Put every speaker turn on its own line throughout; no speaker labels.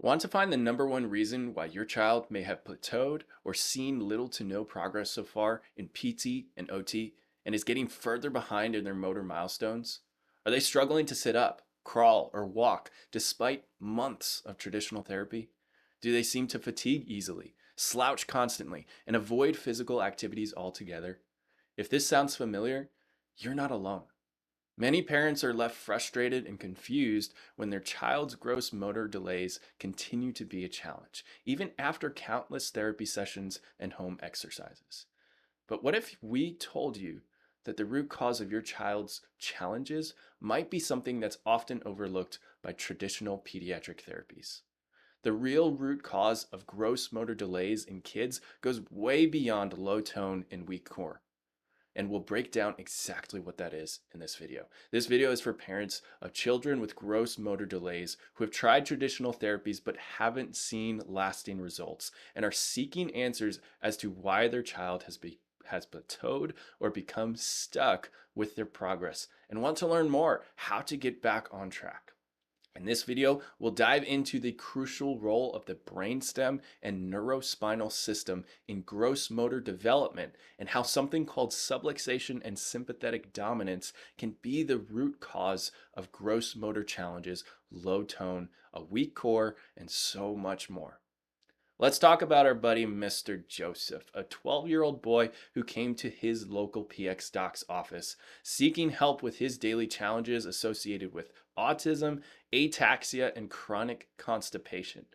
Want to find the number one reason why your child may have plateaued or seen little to no progress so far in PT and OT and is getting further behind in their motor milestones? Are they struggling to sit up, crawl, or walk despite months of traditional therapy? Do they seem to fatigue easily, slouch constantly, and avoid physical activities altogether? If this sounds familiar, you're not alone. Many parents are left frustrated and confused when their child's gross motor delays continue to be a challenge, even after countless therapy sessions and home exercises. But what if we told you that the root cause of your child's challenges might be something that's often overlooked by traditional pediatric therapies? The real root cause of gross motor delays in kids goes way beyond low tone and weak core, and we'll break down exactly what that is in this video. This video is for parents of children with gross motor delays who have tried traditional therapies but haven't seen lasting results and are seeking answers as to why their child has plateaued or become stuck with their progress and want to learn more how to get back on track. In this video, we'll dive into the crucial role of the brainstem and neurospinal system in gross motor development and how something called subluxation and sympathetic dominance can be the root cause of gross motor challenges, low tone, a weak core, and so much more. Let's talk about our buddy Mr. Joseph, a 12-year-old boy who came to his local PX doc's office seeking help with his daily challenges associated with autism, ataxia, and chronic constipation.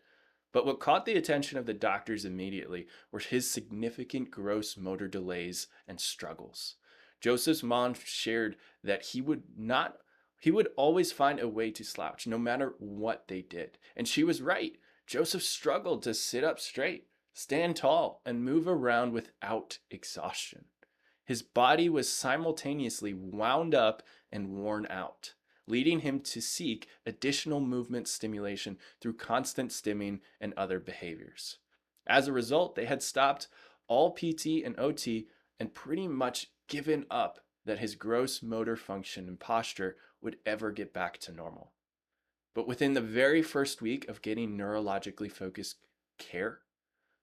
But what caught the attention of the doctors immediately were his significant gross motor delays and struggles. Joseph's mom shared that he would always find a way to slouch no matter what they did. And she was right. Joseph struggled to sit up straight, stand tall, and move around without exhaustion. His body was simultaneously wound up and worn out, leading him to seek additional movement stimulation through constant stimming and other behaviors. As a result, they had stopped all PT and OT and pretty much given up that his gross motor function and posture would ever get back to normal. But within the very first week of getting neurologically focused care,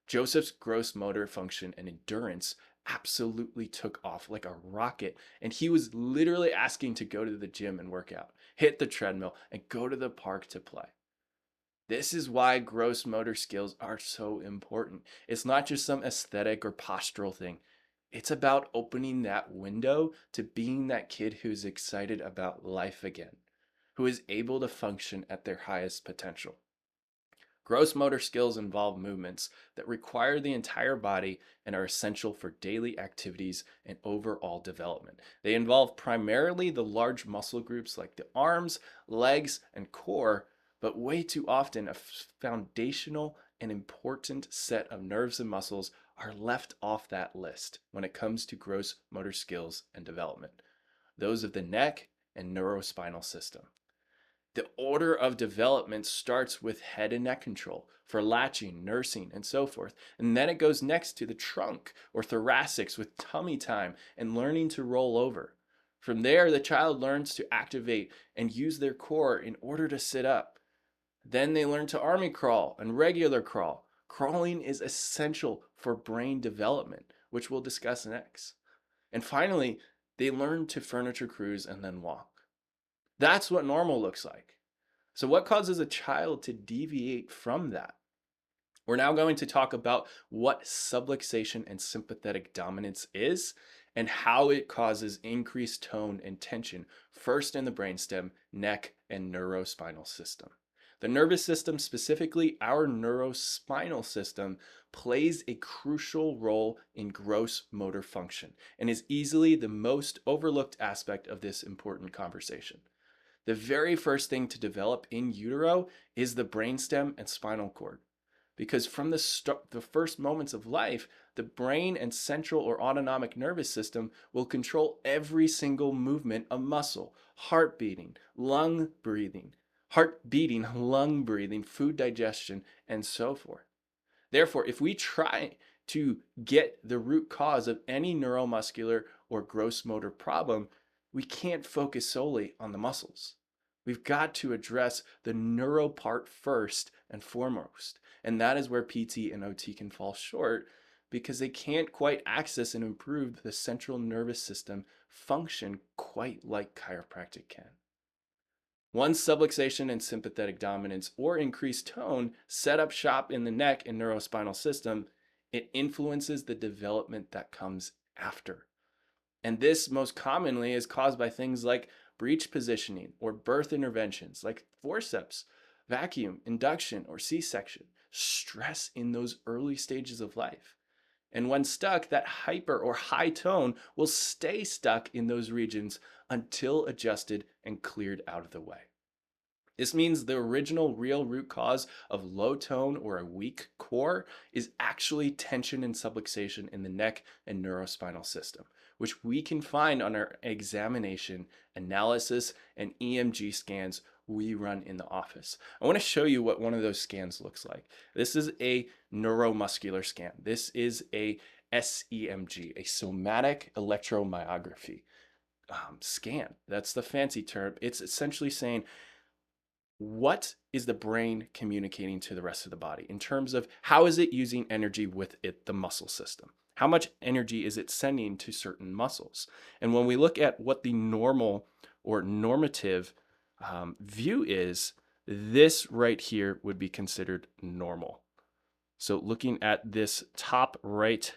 Joseph's gross motor function and endurance absolutely took off like a rocket, and he was literally asking to go to the gym and work out, hit the treadmill, and go to the park to play. This is why gross motor skills are so important. It's not just some aesthetic or postural thing. It's about opening that window to being that kid who's excited about life again, who is able to function at their highest potential. Gross motor skills involve movements that require the entire body and are essential for daily activities and overall development. They involve primarily the large muscle groups like the arms, legs, and core, but way too often a foundational and important set of nerves and muscles are left off that list when it comes to gross motor skills and development, those of the neck and neurospinal system. The order of development starts with head and neck control for latching, nursing, and so forth. And then it goes next to the trunk or thoracics with tummy time and learning to roll over. From there, the child learns to activate and use their core in order to sit up. Then they learn to army crawl and regular crawl. Crawling is essential for brain development, which we'll discuss next. And finally, they learn to furniture cruise and then walk. That's what normal looks like. So what causes a child to deviate from that? We're now going to talk about what subluxation and sympathetic dominance is and how it causes increased tone and tension, first in the brainstem, neck, and neurospinal system. The nervous system, specifically our neurospinal system, plays a crucial role in gross motor function and is easily the most overlooked aspect of this important conversation. The very first thing to develop in utero is the brainstem and spinal cord, because from the first moments of life, the brain and central or autonomic nervous system will control every single movement of muscle, heart beating, lung breathing, food digestion, and so forth. Therefore, if we try to get the root cause of any neuromuscular or gross motor problem, we can't focus solely on the muscles. We've got to address the neuro part first and foremost. And that is where PT and OT can fall short because they can't quite access and improve the central nervous system function quite like chiropractic can. Once subluxation and sympathetic dominance or increased tone set up shop in the neck and neurospinal system, it influences the development that comes after. And this most commonly is caused by things like breech positioning or birth interventions like forceps, vacuum, induction, or C-section, stress in those early stages of life. And when stuck, that hyper or high tone will stay stuck in those regions until adjusted and cleared out of the way. This means the original real root cause of low tone or a weak core is actually tension and subluxation in the neck and neurospinal system, which we can find on our examination, analysis, and EMG scans we run in the office. I want to show you what one of those scans looks like. This is a neuromuscular scan. This is a SEMG, a somatic electromyography scan. That's the fancy term. It's essentially saying, what is the brain communicating to the rest of the body in terms of how is it using energy with the muscle system? How much energy is it sending to certain muscles? And when we look at what the normal or normative view is, this right here would be considered normal. So looking at this top right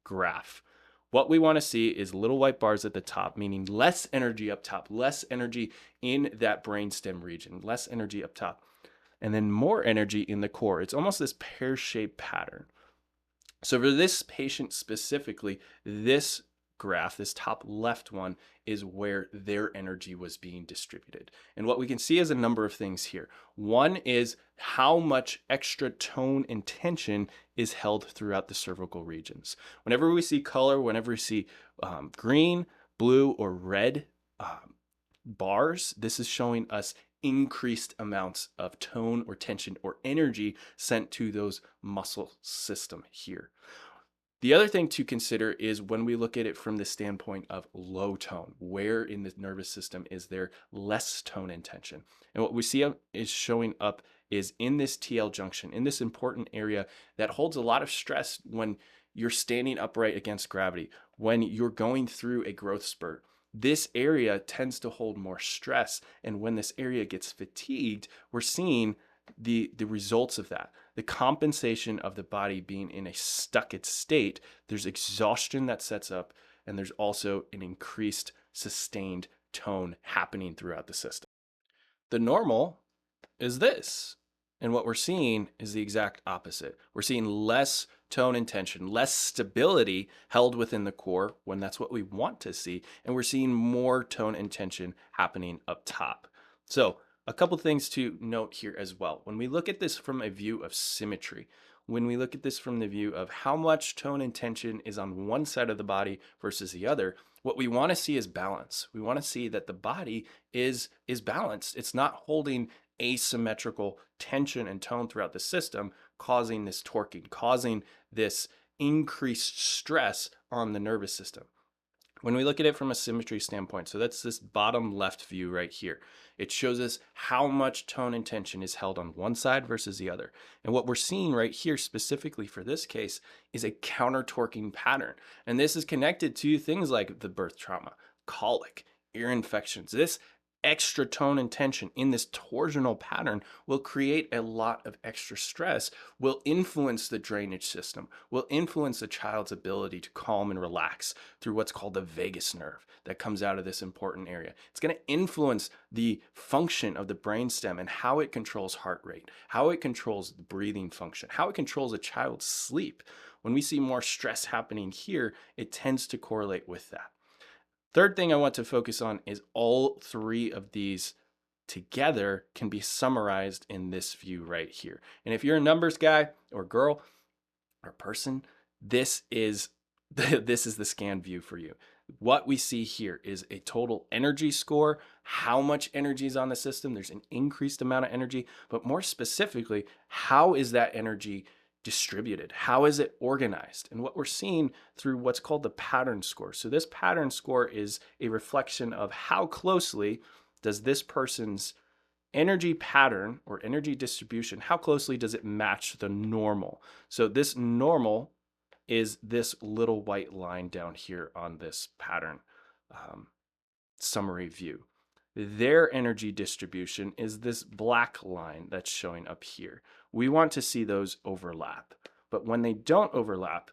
graph, what we want to see is little white bars at the top, meaning less energy up top, less energy in that brainstem region, less energy up top, and then more energy in the core. It's almost this pear-shaped pattern. So for this patient specifically, this graph, this top left one, is where their energy was being distributed. And what we can see is a number of things here. One is how much extra tone and tension is held throughout the cervical regions. Whenever we see color, whenever we see green, blue, or red bars, this is showing us increased amounts of tone or tension or energy sent to those muscle system here. The other thing to consider is when we look at it from the standpoint of low tone, where in the nervous system is there less tone and tension? And what we see is showing up is in this TL junction, in this important area that holds a lot of stress when you're standing upright against gravity, when you're going through a growth spurt. This area tends to hold more stress, and when this area gets fatigued, we're seeing the results of that. The compensation of the body being in a stuck state, there's exhaustion that sets up, and there's also an increased sustained tone happening throughout the system. The normal is this, and what we're seeing is the exact opposite. We're seeing less tone and tension, less stability held within the core when that's what we want to see, and we're seeing more tone and tension happening up top. So a couple things to note here as well. When we look at this from a view of symmetry, when we look at this from the view of how much tone and tension is on one side of the body versus the other, what we want to see is balance. We want to see that the body is balanced. It's not holding asymmetrical tension and tone throughout the system, causing this torquing, causing this increased stress on the nervous system. When we look at it from a symmetry standpoint, so that's this bottom left view right here. It shows us how much tone and tension is held on one side versus the other. And what we're seeing right here specifically for this case is a counter-torquing pattern. And this is connected to things like the birth trauma, colic, ear infections. This extra tone and tension in this torsional pattern will create a lot of extra stress, will influence the drainage system, will influence the child's ability to calm and relax through what's called the vagus nerve that comes out of this important area. It's going to influence the function of the brainstem and how it controls heart rate, how it controls the breathing function, how it controls a child's sleep. When we see more stress happening here, it tends to correlate with that. Third thing I want to focus on is all three of these together can be summarized in this view right here. And if you're a numbers guy or girl or person, this is the scan view for you. What we see here is a total energy score, how much energy is on the system. There's an increased amount of energy, but more specifically, how is that energy distributed? How is it organized? And what we're seeing through what's called the pattern score. So this pattern score is a reflection of how closely does this person's energy pattern or energy distribution, how closely does it match the normal? So this normal is this little white line down here on this pattern summary view. Their energy distribution is this black line that's showing up here. We want to see those overlap, but when they don't overlap,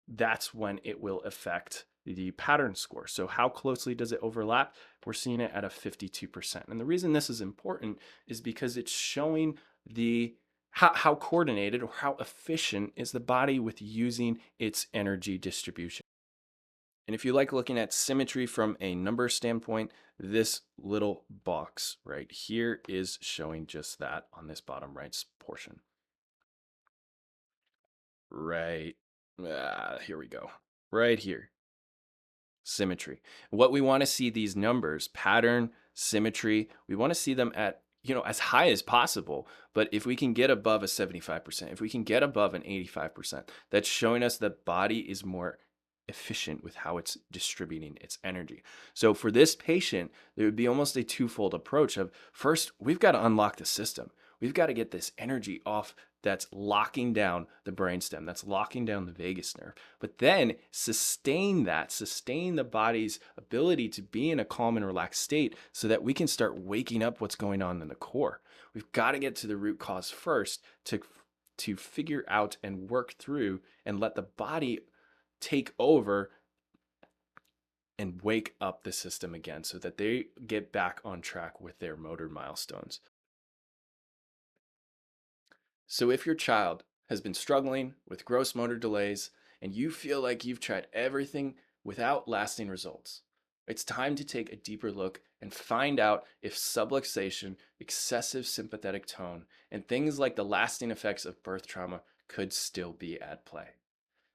that's when it will affect the pattern score. So how closely does it overlap? We're seeing it at a 52%. And the reason this is important is because it's showing the how coordinated or how efficient is the body with using its energy distribution. And if you like looking at symmetry from a number standpoint, this little box right here is showing just that on this bottom right portion. Right. Here we go. Right here. Symmetry. What we want to see these numbers, pattern, symmetry, we want to see them at, as high as possible. But if we can get above a 75%, if we can get above an 85%, that's showing us that body is more efficient with how it's distributing its energy. So for this patient, there would be almost a twofold approach of first, we've got to unlock the system. We've got to get this energy off that's locking down the brainstem, that's locking down the vagus nerve, but then sustain the body's ability to be in a calm and relaxed state so that we can start waking up what's going on in the core. We've got to get to the root cause first to figure out and work through and let the body take over and wake up the system again so that they get back on track with their motor milestones. So if your child has been struggling with gross motor delays and you feel like you've tried everything without lasting results, it's time to take a deeper look and find out if subluxation, excessive sympathetic tone, and things like the lasting effects of birth trauma could still be at play.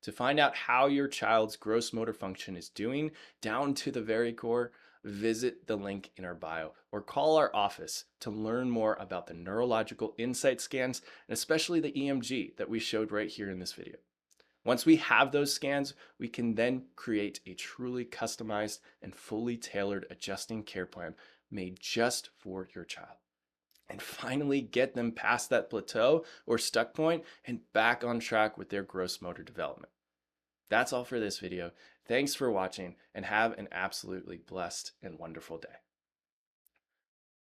To find out how your child's gross motor function is doing down to the very core, visit the link in our bio or call our office to learn more about the neurological insight scans and especially the EMG that we showed right here in this video. Once we have those scans, we can then create a truly customized and fully tailored adjusting care plan made just for your child. And finally get them past that plateau or stuck point and back on track with their gross motor development. That's all for this video. Thanks for watching and have an absolutely blessed and wonderful day.